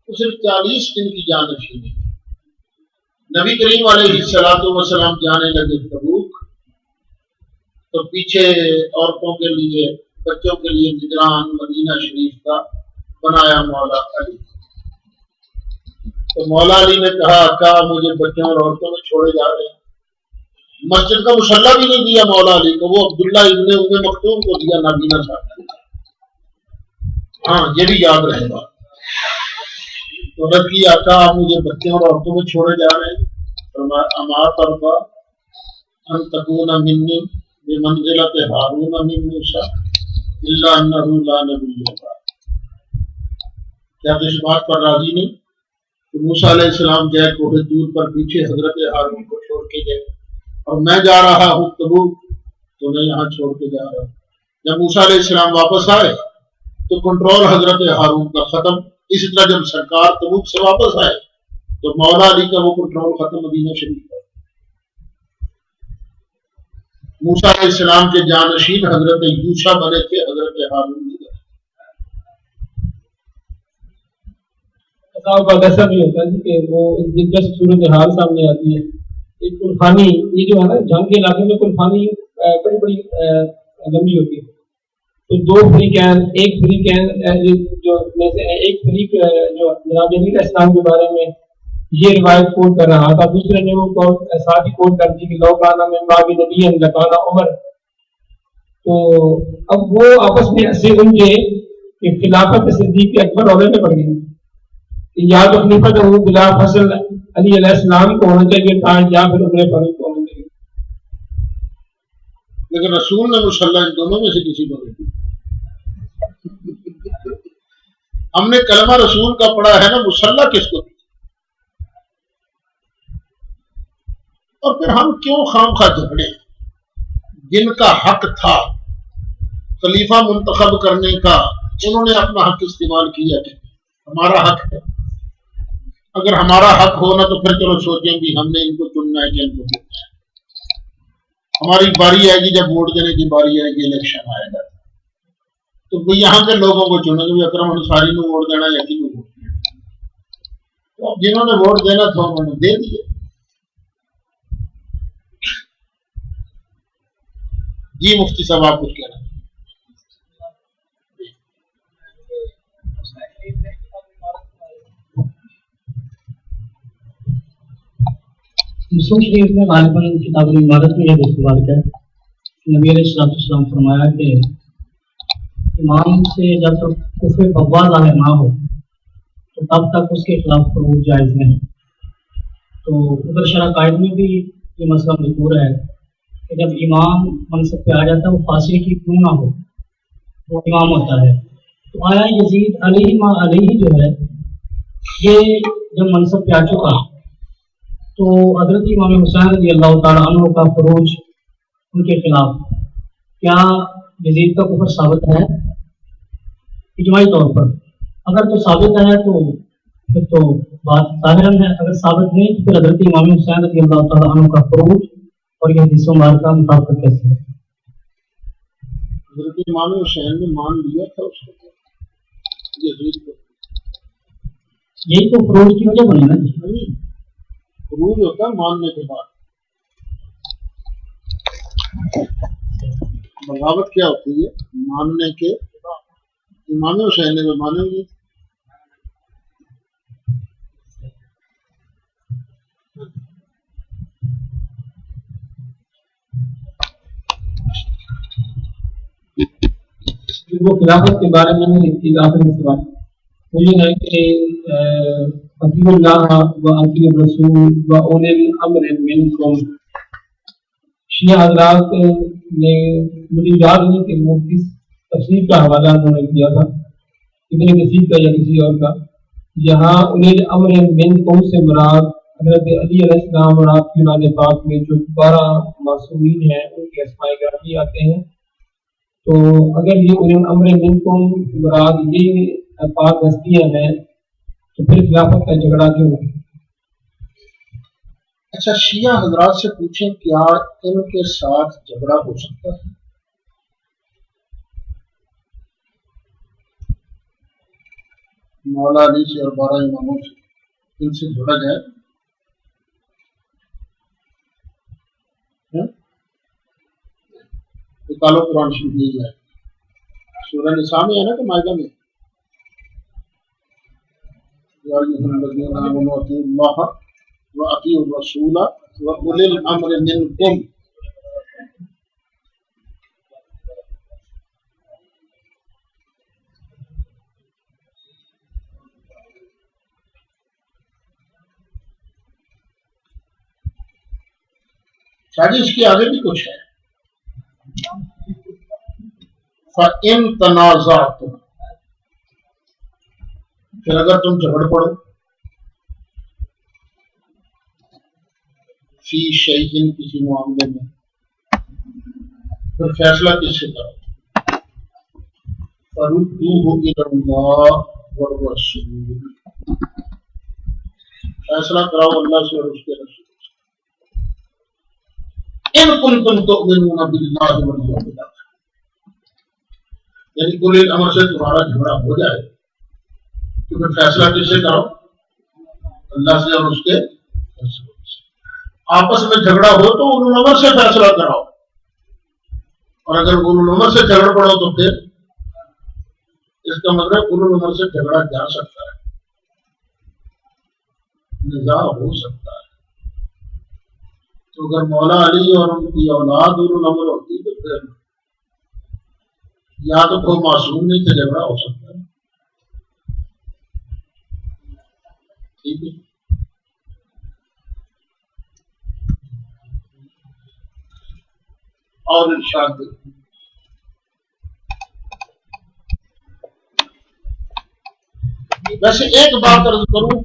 تو صرف 40 دن کی جانشینی. نبی کریم علیہ الصلوۃ والسلام جانے لگے تبوک، تو پیچھے عورتوں کے لیے، بچوں کے لیے نگران مدینہ شریف کا بنایا مولا علی. تو مولا علی نے کہا مجھے بچوں اور عورتوں میں چھوڑے جا رہے ہیں. مسجد کا مسلح بھی نہیں دیا مولا علی کو، وہ عبداللہ ابن ام مکتوم کو دیا نابینا صاحب. ہاں یہ بھی یاد رہے گا. تو رب کی آقا مجھے بچوں اور عورتوں میں چھوڑے جا رہے ہیں. اما ترضى ان تكون مني بمنزلة هارون من موسى الا انه لا نبي بعد. کیا تو اس بات پر راضی نہیں کہ موسیٰ علیہ السلام گئے کوہ طور پر، پیچھے حضرت ہارون کو چھوڑ کے گئے، اور میں جا رہا ہوں تبوک تو میں یہاں چھوڑ کے جا رہا ہوں. جب موسیٰ علیہ السلام واپس آئے تو کنٹرول حضرت ہارون کا ختم. اسی طرح جب سرکار تبوک سے واپس آئے تو مولا علی کا وہ کنٹرول ختم مدینہ شریف کا. موسیٰ علیہ السلام کے جانشین حضرت یوشع بنے تھے، حضرت ہارون نہیں بنے. ایسا بھی ہوتا ہے کہ وہ دلچسپ صورتحال سامنے آتی ہے. ایک کلفانی، یہ جو ہے نا جنگ کے علاقے میں کلفانی بڑی بڑی لمبی ہوتی ہے. تو دو فریق ہیں، ایک فریق ہے جو میں سے ایک فریق جو جناب نبی علیہ السلام کے بارے میں یہ روایت کوٹ کر رہا تھا، دوسرے نے وہ ساتھ ہی کوٹ کر دی کہ لو کانا میں باب نبی لکانا عمر. تو اب وہ آپس میں ایسے الجھے کہ خلافت صدیق اکبر عہدے میں پڑ گئی. یا تو خلیفت ابو بلا فصل علی علیہ السلام کو ہونا چاہیے تھا، یا پھر عمر فاروق کو ہونا چاہیے. لیکن رسول نے مسلح ان دونوں میں سے کسی کو نہیں. ہم نے کلمہ رسول کا پڑھا ہے نا، مسلح کس کو دی؟ اور پھر ہم کیوں خام خواہ جھگڑے؟ جن کا حق تھا خلیفہ منتخب کرنے کا، انہوں نے اپنا حق استعمال کیا کہ ہمارا حق ہے. اگر ہمارا حق ہونا تو پھر چلو سوچیں بھی ہم نے ان کو چننا ہے کہ ان کو چننا ہے. ہماری باری آئے گی، جب ووٹ دینے کی باری آئے گی، الیکشن آئے گا، تو یہاں کے لوگوں کو چنیں گے اکرم انصاری نے ووٹ دینا یا کسی کو ووٹ دینا. تو اب جنہوں نے ووٹ دینا تھا انہوں نے دے دیے. جی مفتی صاحب آپ کچھ کہنا؟ مسلم شریف میں غالباً کتاب العمارت میں یہ دستور ہے کہ نبی علیہ السلام فرمایا کہ امام سے جب تک کفر بوا ظاہر نہ ہو تو تب تک اس کے خلاف خروج جائز نہیں. تو ادھر شرع قائد میں بھی یہ مسئلہ مذکور ہے کہ جب امام منصب پہ آ جاتا ہے وہ فاصلے کی کیوں نہ ہو، وہ امام ہوتا ہے. تو آیا یزید علیہ جو ہے یہ جب منصب پہ آ چکا تو حضرت امام حسین رضی اللہ تعالیٰ عنہ کا خروج ان کے خلاف، کیا یزید کا کفر ثابت ہے اجماعی طور پر؟ اگر تو ثابت ہے تو پھر تو بات ظاہراً ہے، اگر ثابت نہیں تو پھر حضرت امام حسین رضی اللہ تعالیٰ عنہ کا خروج اور یہ حدیث مبارکہ مطابقت کیسے ہے؟ حضرت امام حسین نے مان لیا تھا اس کو، یزید کو. یہی تو خروج کی وجہ بنی نا جی. خروج ہوتا ہے ماننے کے بعد. بغاوت کیا ہوتی ہے؟ ماننے کے بعد. امام حسین نے مانے گی. وہ خلافت کے بارے میں ایک آخری سوال وہ یہ ہے کہ اطیعوا اللہ و اطیعوا الرسول و اولی الامر منکم. شیعہ حضرات نے مجھے یاد نہیں کہ وہ کس تفسیر کا حوالہ انہوں نے دیا تھا، ابن کثیر کا یا کسی اور کا. یہاں اولی الامر منکم سے مراد حضرت علی علیہ السلام اور آپ کی اولاد پاک میں جو 12 معصومین ہیں ان کے اسماء گرامی آتے ہیں. تو اگر یہ اولی الامر منکم مراد یہ پاک ہستیاں ہیں تو پھر خلافت کا جھگڑا کیوں ہے؟ اچھا شیعہ حضرات سے پوچھیں کیا ان کے ساتھ جھگڑا ہو سکتا ہے؟ مولا علی سے اور 12 اماموں سے ان سے جوڑا جائے. نکالو قرآن شریف لے جائے. سورہ نساء میں ہے نا کہ مائدہ میں؟ یا ایھا الذین آمنوا اطیعوا اللہ واطیعوا الرسول واولی الامر منکم. شاید اس کے آگے بھی کچھ ہے. فَإِن تَنَازَعْتُمْ، پھر اگر تم جھگڑ پڑو، فی شیء، کسی معاملے میں، پھر فیصلہ کس سے کرو؟ فَرُدُّوهُ إِلَى اللَّهِ وَالرَّسُولِ، فیصلہ کراؤ اللہ سے اور اس کے رسول سے. ان کنتم تؤمنون باللہ والیوم الآخر، یعنی کل الامر سے تمہارا جھگڑا ہو جائے تو پھر فیصلہ کس سے کرو؟ اللہ سے اور اس کے رسول سے. آپس میں جھگڑا ہو تو اولو الامر سے فیصلہ کراؤ، اور اگر اولو الامر سے جھگڑ پڑو تو پھر اس کا مطلب اولو الامر سے جھگڑا جا سکتا ہے، نزاع ہو سکتا ہے. تو اگر مولا علی اور ان کی اولاد اولو الامر ہوتی تو پھر یا تو کوئی معصوم نہیں تھا، جھگڑا ہو سکتا ہے. ٹھیک ہے. اور ارشاد ویسے ایک بات عرض کروں،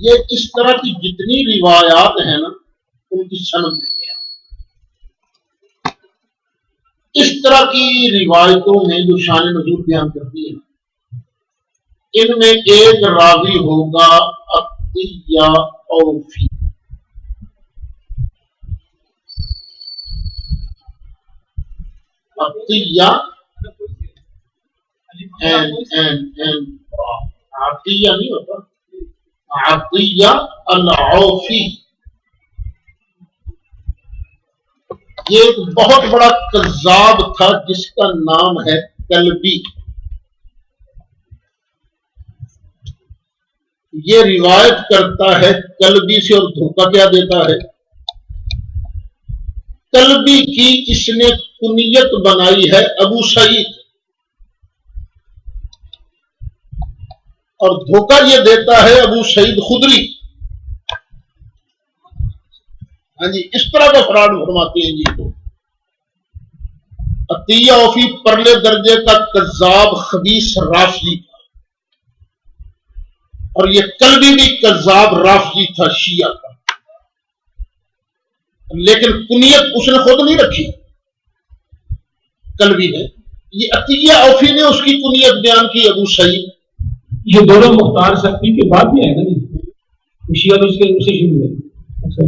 یہ اس طرح کی جتنی روایات ہیں نا ان کی سند نہیں ہے. اس طرح کی روایتوں میں جو شان نزول بیان کرتی ہے ان میں ایک راوی ہوگا عطیہ اوفی. عطیہ عطیہ نہیں ہوتا، عطیہ العوفی. یہ ایک بہت بڑا کذاب تھا جس کا نام ہے کلبی. یہ روایت کرتا ہے کلبی سے، اور دھوکہ کیا دیتا ہے؟ کلبی کی اس نے کنیت بنائی ہے ابو سعید، اور دھوکہ یہ دیتا ہے ابو سعید خدری. ہاں جی، اس طرح کا فراڈ فرماتے ہیں جی. تو عطیہ اوفی پرلے درجے کا کذاب خبیث رافضی تھا، اور یہ کلبی بھی کذاب رافضی تھا، شیعہ کا. لیکن کنیت اس نے خود نہیں رکھی، کلبی نے. یہ عطیہ اوفی نے اس کی کنیت بیان کی ابو سعید. یہ دونوں مختار سختی کے بعد میں ہے نا جی، شیعہ اس کے سے شروع ہوئے. اچھا،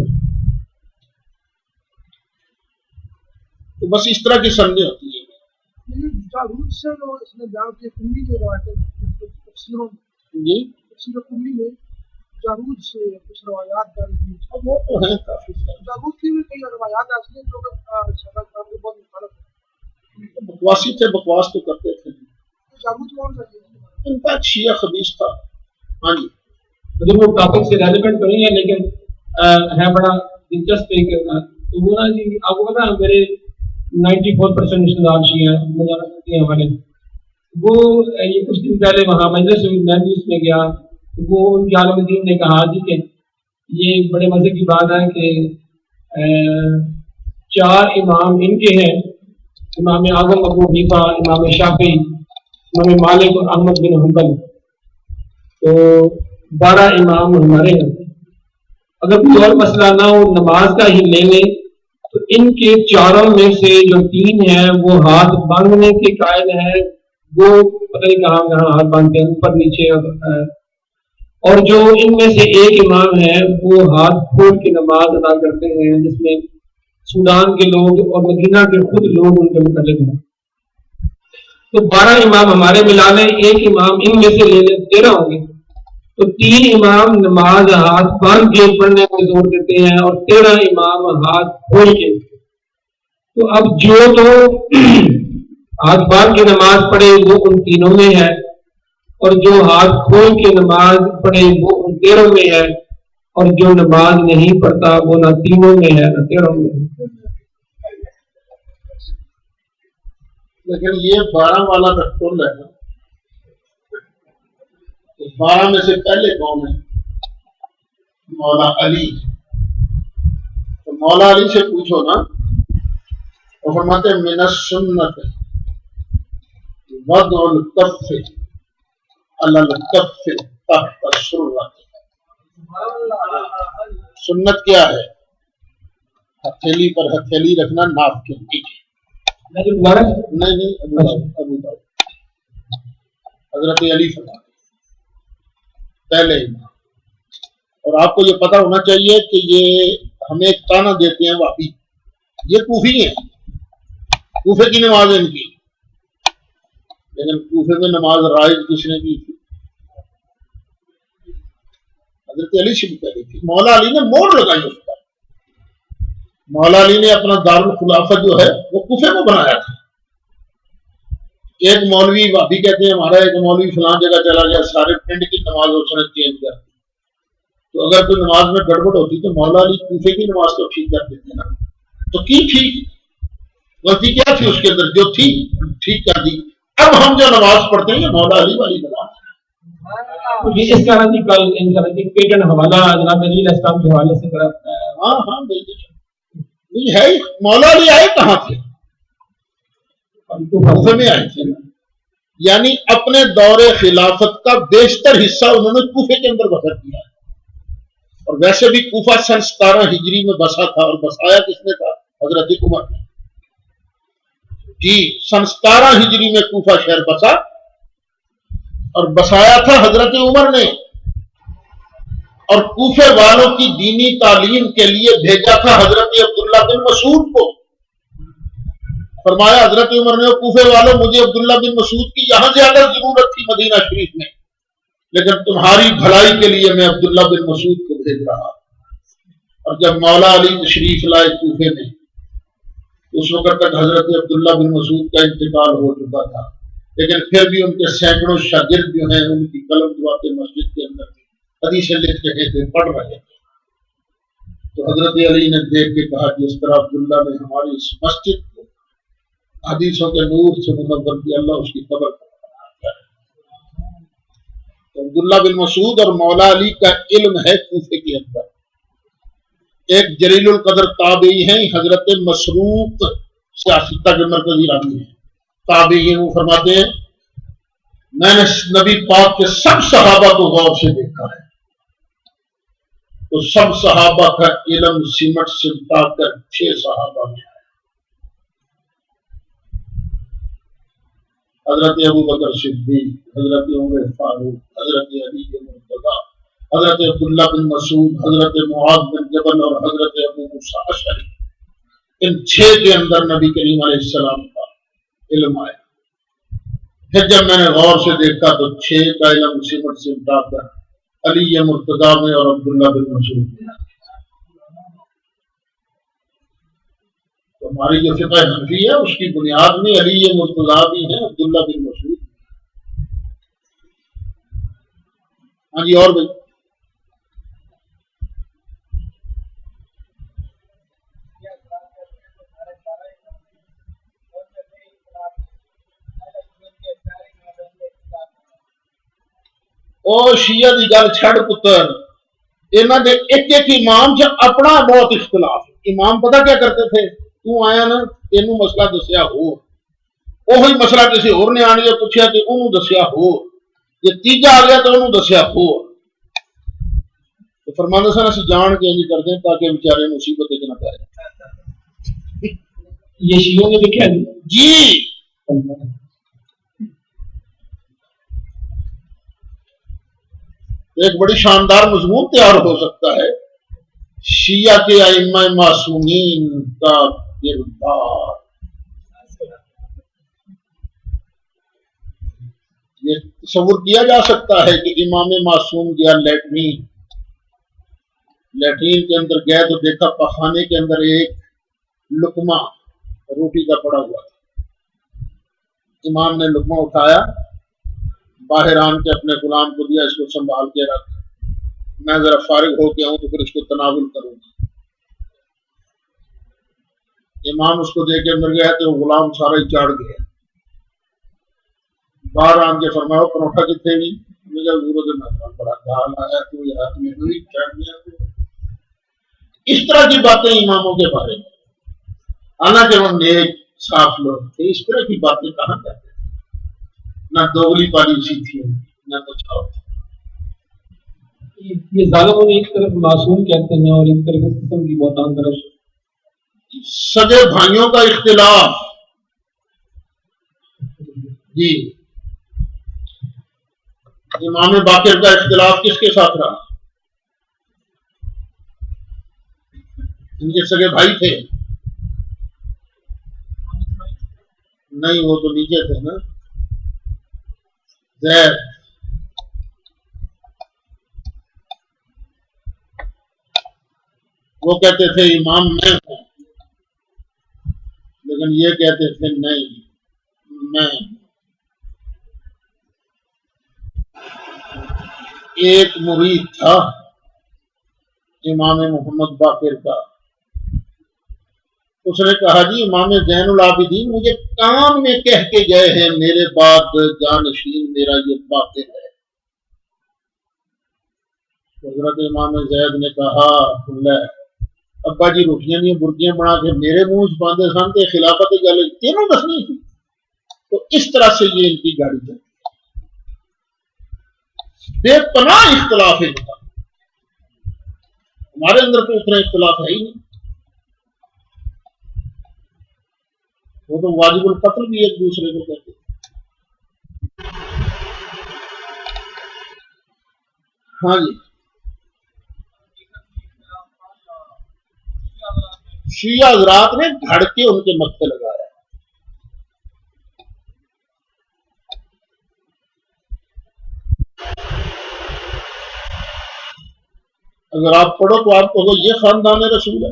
تو بس اس طرح کی سمجھیں ہوتی ہیں. جی جارود سے کچھ روایات درج ہوئی، وہ تو ہیں کافی سارے. جارود کی بھی کئی روایات ایسی ہیں جو شرع کرام کے بہت مخالف ہیں. بکواسی تھے، بکواس تو کرتے تھے. جارود کون سا ہے؟ ان کا شیعہ خبیث تھا. ہاں جی، مطلب وہ ٹاپک سے ریلیونٹ تو نہیں ہے لیکن ہے بڑا دلچسپ. ایک تو وہ نا جی، آپ کو پتا ہے میرے 94% رشتے دار شیعہ ہیں ہمارے. وہ یہ کچھ دن پہلے وہاں مجلس میں گیا، وہ ان کے عالم دین نے کہا جی کہ یہ بڑے مزے کی بات ہے کہ 4 امام ان کے ہیں، امام اعظم ابو حنیفہ، امام شافعی، امام مالک اور احمد بن حنبل. تو 12 امام ہمارے ہیں. اگر کوئی اور مسئلہ نہ ہو، نماز کا ہی لے لیں تو ان کے 4 میں سے جو 3 ہیں وہ ہاتھ باندھنے کے قائل ہیں، وہ پتہ نہیں کہاں ہاتھ باندھتے ہیں، اوپر نیچے. اور جو ان میں سے ایک امام ہے وہ ہاتھ کھول کے نماز ادا کرتے ہیں، جس میں سودان کے لوگ اور مدینہ کے خود لوگ ان کے متعلق ہیں. تو 12 امام ہمارے ملا لیں، ایک امام ان میں سے لے لیں، 13 ہوں گے، تو 3 امام نماز ہاتھ باندھ کے پڑھنے کو زور دیتے ہیں اور 13 امام ہاتھ کھول کے. تو اب جو تو ہاتھ باندھ کے نماز پڑھے وہ ان تینوں میں ہے، اور جو ہاتھ کھول کے نماز پڑھے وہ ان 13 میں ہے، اور جو نماز نہیں پڑھتا وہ نہ تینوں میں ہے نہ 13 میں ہے. لیکن یہ 12 والا کا کل ہے نا، 12 میں سے پہلے کون ہے؟ مولا علی. تو مولا علی سے پوچھو نا، وہ فرماتے ہیں من السنت وضع الکف علی الکف تحت السرۃ. سنت کیا ہے؟ ہتھیلی پر ہتھیلی رکھنا ناف کے نیچے. نہیں ابو داؤد حضرت علی فرماتے پہلے امام. اور آپ کو یہ پتہ ہونا چاہیے کہ یہ ہمیں ایک تانا دیتے ہیں وہابی، یہ کوفی ہیں، کوفے کی نماز ہے ان کی، لیکن کوفے میں نماز رائج کس نے کی تھی؟ حضرت علی سے بھی پہلے تھی. مولا علی نے موڑ لگائی اس پر. مولا علی نے اپنا دارالخلافت جو ہے وہ کوفے میں بنایا تھا. ایک مولوی وہابی کہتے ہیں ہمارا ایک مولوی فلاں جگہ چلا گیا، سارے پنڈ کی نماز اس نے چینج کر دی. تو اگر کوئی نماز میں گڑبڑ ہوتی تو مولا علی کوفے کی نماز تو ٹھیک کر دیتے نا. تو کی ٹھیک غلطی کیا تھی اس کے اندر؟ جو تھی ٹھیک کر دی. اب ہم جو نماز پڑھتے ہیں یہ مولا علی والی نماز ہے. اس طرح کی کل ان طرح کی پیٹرن حوالہ جناب نبی علیہ السلام کے حوالے سے ہاں بالکل ہے. مولا علی آئے کہاں تھے؟ کوفے میں آئے تھے. یعنی اپنے دور خلافت کا بیشتر حصہ انہوں نے کوفے کے اندر بسر کیا ہے. اور ویسے بھی کوفہ سن 17 ہجری میں بسا تھا، اور بسایا کس نے تھا؟ حضرت عمر نے. جی سن 17 ہجری میں کوفہ شہر بسا اور بسایا تھا حضرت عمر نے. اور کوفے والوں کی دینی تعلیم کے لیے بھیجا تھا حضرت عبداللہ بن مسعود کو. فرمایا حضرت عمر نے کوفے والوں مجھے عبداللہ بن مسعود کی یہاں زیادہ ضرورت تھی مدینہ شریف میں، لیکن تمہاری بھلائی کے لیے میں عبداللہ بن مسعود کو بھیج رہا. اور جب مولا علی تشریف لائے کوفے میں، اس وقت تک حضرت عبداللہ بن مسعود کا انتقال ہو چکا تھا، لیکن پھر بھی ان کے سینکڑوں شاگرد جو ہیں ان کی قلم دعاتے مسجد کے اندر حدیثیں لکھ رہے تھے، پڑھ رہے تھے. تو حضرت علی نے دیکھ کے کہا جس طرح عبداللہ نے ہماری اس مسجد کو حدیثوں کے نور سے منور کیا، اللہ اس کی قبر کو بنا. تو عبداللہ بن مسعود اور مولا علی کا علم ہے کوفے کے اندر. ایک جلیل القدر تابعی ہیں حضرت مسروق، سیاستہ کے مرکزی راوی ہیں، تابعی ہیں. وہ فرماتے ہیں میں نے نبی پاک کے سب صحابہ کو غور سے دیکھا ہے، تو سب صحابہ کا علم سمٹ سمٹا کر 6 صحابہ میں ہے. حضرت ابو بکر صدیق، حضرت عمر فاروق، حضرت علی مرتضی، حضرت عبداللہ بن مسعود، حضرت معاذ بن جبل اور حضرت ابو موسیٰ اشعری. ان 6 کے اندر نبی کریم علیہ السلام کا علم آیا. پھر جب میں نے غور سے دیکھا تو 6 کا علم سمٹ سمٹا کر علی مرتضی میں اور عبداللہ بن مسعود میں. تو ہماری جو فقہ حنفی ہے اس کی بنیاد میں علی مرتضی بھی ہیں، عبداللہ بن مسعود. ہاں جی اور بھائی او شیعہ دی گل چھڑ پتر، انہاں دے ایک ایک امام سے اپنا بہت اختلاف. امام پتہ کیا کرتے تھے؟ تو آیا نا اینوں مسئلہ دسیا ہو، وہی مسئلہ کسی اور نے آن کے پوچھا کہ انہوں دسیا ہو، یہ تیجا آ گیا تو انہوں دسیا ہو. تو فرماندہ سن اسی جان کے نہیں کرتے تاکہ بیچارے مصیبت نہ پائے. یہ شیعوں نے لکھا جی ایک بڑی شاندار مضمون تیار ہو سکتا ہے، شیعہ کے ائمہ معصومین کا کردار. یہ تصور کیا جا سکتا ہے کہ امام معصوم گیا لیٹرین کے اندر گیا تو دیکھا پخانے کے اندر ایک لقمہ روٹی کا پڑا ہوا تھا. امام نے لقمہ اٹھایا, باہر آن کے اپنے غلام کو دیا, اس کو سنبھال کے رکھ, میں ذرا فارغ ہو کے آؤں تو پھر اس کو تناول کروں گا. امام اس کو دے کے اندر گیا تو غلام سارا ہی چاڑ گیا. باہر آن کے فرمایا پروٹھا کتنے بھی مجھے ضرورت نہ بڑا دال آیا تو یار میں چڑھ گیا. اس طرح کی باتیں اماموں کے بارے میں, حالانکہ وہ نیک صاف لوگ تھے, اس طرح کی باتیں کہاں کرتے تھے؟ نہ دوگلی پالیسی تھی نہ کچھ اور. یہ ظالموں نے ایک طرف معصوم کہتے ہیں اور ایک طرف اس قسم کی بہتان درش. سگے بھائیوں کا اختلاف, جی امام باقر کا اختلاف کس کے ساتھ رہا؟ ان کے سگے بھائی تھے نہیں, وہ تو نیچے تھے نا. زید وہ کہتے تھے امام میں ہوں, لیکن یہ کہتے تھے نہیں میں. ایک مرید تھا امام محمد باقر کا, اس نے کہا جی امام زین العابدین مجھے کان میں کہہ کے گئے ہیں میرے بعد جانشین میرا یہ باقر ہے. حضرت امام زید نے کہا ابا جی روٹیاں نہیں برکیاں بنا کے میرے منہ باندھے سانتے خلافت گل تینوں دسنی تھی. تو اس طرح سے یہ ان کی گاڑی چلتی ہے. بے پناہ اختلاف ہے, ہمارے اندر تو اتنا اختلاف ہے ہی نہیں. وہ تو واجب القتل بھی ایک دوسرے کو کہتے ہیں. ہاں جی, شیعہ حضرات نے گھڑ کے ان کے مکے لگایا. اگر آپ پڑھو تو آپ کو یہ خاندان رسول ہے,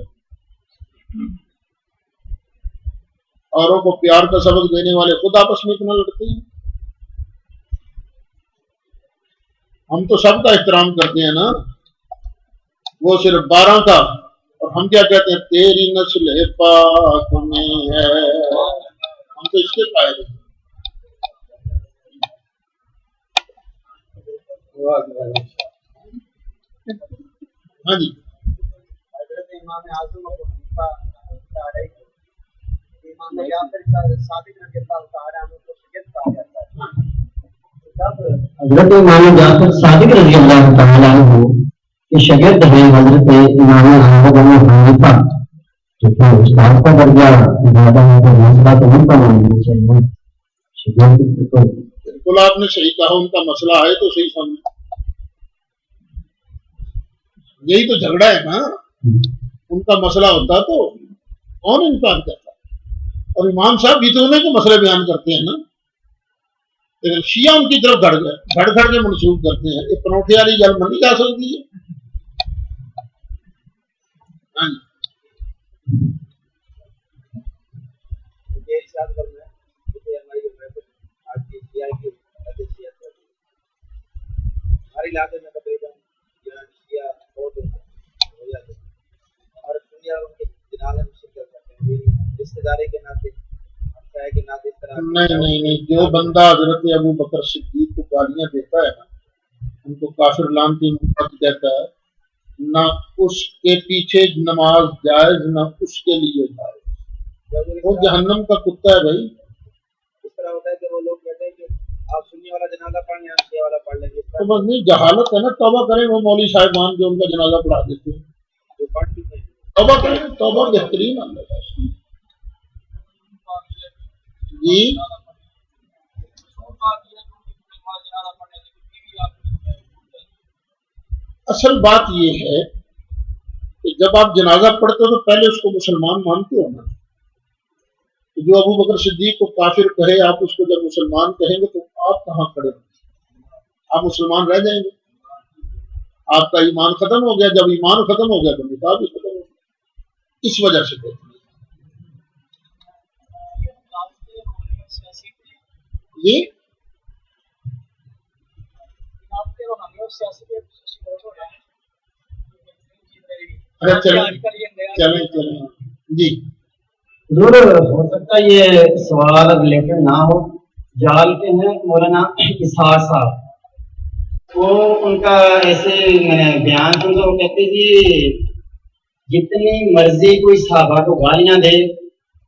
اوروں کو پیار کا سبق دینے والے خود آپس میں اتنا لڑتے ہیں. ہم تو سب کا احترام کرتے ہیں نا, وہ صرف 12 کا, اور ہم کیا کہتے ہیں تیری نسل پاک میں ہے, ہم تو اس کے قائل ہیں. ہاں جی, حضرت امام اعظم ابو حنیفہ امام یاسر صادق رضی اللہ تعالی عنہ کو شگرد کہا جاتا ہے. حضرت امام جعفر صادق رضی اللہ تعالی عنہ کے شاگرد ہیں حضرت امام احمد بن حنیفہ, تو پھر استاد کا درجہ زیادہ ہے تو مسئلہ تو نہیں پڑھنا چاہیے. شاگرد تو بالکل آپ نے صحیح کہا, ان کا مسئلہ ہے تو صحیح سمجھ, یہی تو جھگڑا ہے نا. ان کا مسئلہ ہوتا تو کون انکار کرتا, اور امام صاحب بھی تو انہیں کو مسئلے بیان کرتے ہیں نا. لیکن شیعہ ان کی طرف گھڑ کے منسوخ کرتے ہیں. یہ پروٹھے والی گل منی جا سکتی ہے. ہاں جی, ہمارے علاقے میں تقریباً بہت اور دنیا کے جنازے میں شرکت کرتے ہیں رشتے داری کے ناطے, کے ناطے. نہیں, جو بندہ حضرت ابو بکر صدیق کو گالیاں دیتا ہے نا, ان کو کافر لعنتی مرتد کہتا ہے, نہ اس کے پیچھے نماز جائز نہ اس کے لیے جائز. وہ جہنم کا کتا ہے بھائی. اس طرح ہوتا ہے کہ وہ لوگ کہتے ہیں کہ آپ سنی والا جنازہ پڑھ لیں, شیعہ والا پڑھ لیں گے. تو بس نہیں, جہالت ہے نا. توبہ کریں, وہ مولوی صاحبان جو ان کا جنازہ پڑھا دیتے ہیں, جو پڑھ چکے ہیں. توبہ کریں, توبہ بہترین عمل ہے. جی اصل بات یہ ہے کہ جب آپ جنازہ پڑھتے ہو تو پہلے اس کو مسلمان مانتے ہو نا. جو ابو بکر صدیق کو کافر کہے, آپ اس کو جب مسلمان کہیں گے تو آپ کہاں کھڑے ہو؟ آپ مسلمان رہ جائیں گے. آپ کا ایمان ختم ہو گیا. جب ایمان ختم ہو گیا تو نکاح بھی ختم ہو گیا. اس وجہ سے کہتے ہیں یہ چلیں جی. ضرور ہو سکتا ہے یہ سوال ریلیٹڈ نہ ہو. جال کے ہیں مولانا اسحاق صاحب، وہ ان کا ایسے میں نے بیان سنا، وہ کہتے جی جتنی مرضی کوئی صحابہ کو گالیاں دے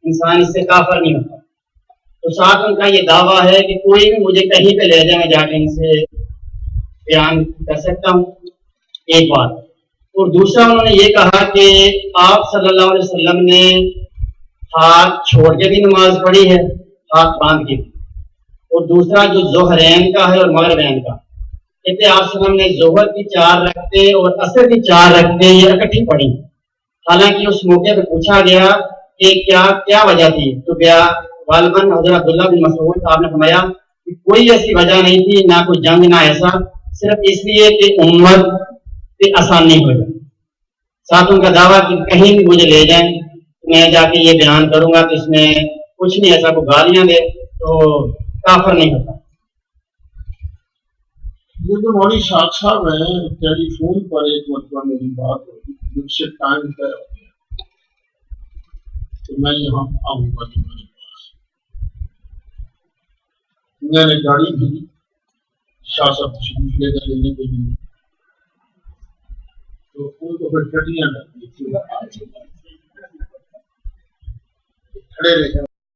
انسان اس سے کافر نہیں ہوتا. تو ساتھ ان کا یہ دعویٰ ہے کہ کوئی بھی مجھے کہیں پہ لے جائے میں جا کے ان سے بیان کر سکتا ہوں. ایک بات. اور دوسرا انہوں نے یہ کہا کہ آپ صلی اللہ علیہ وسلم نے ہاتھ چھوڑ کے بھی نماز پڑھی ہے، ہاتھ باندھ کے. اور دوسرا جو ظہرین کا ہے اور مغربین کا، کہتے آپ صلی اللہ علیہ وسلم نے ظہر کی 4 رکعتیں اور عصر کی 4 رکعتیں یہ اکٹھی پڑھی. حالانکہ اس موقع پہ پوچھا گیا کہ کیا وجہ تھی، تو کیا غالباً حضرت عبداللہ بن مسعود صاحب نے فرمایا کہ کوئی ایسی وجہ نہیں تھی، نہ کوئی جنگ نہ ایسا، صرف اس لیے کہ امت پہ آسانی ہو جائے. ساتھ ان کا دعویٰ کہ کہیں بھی مجھے لے جائیں میں جا کے یہ بیان کروں گا کہ اس میں کچھ نہیں ایسا، کو گالیاں دے تو کافر نہیں ہوتا. یہ جو مولوی شاہ صاحب ہیں، ٹیلی فون پر ایک مرتبہ میری بات ہوئی، مجھ سے ٹائم طے ہو گیا تو میں یہاں آؤں گا تمہارے پاس. میں نے گاڑی کی، شاہ صاحب تشریف لے کر لینے کے لیے، تو ان کو پھر ٹٹیاں لگ گئی، کھڑے رہے.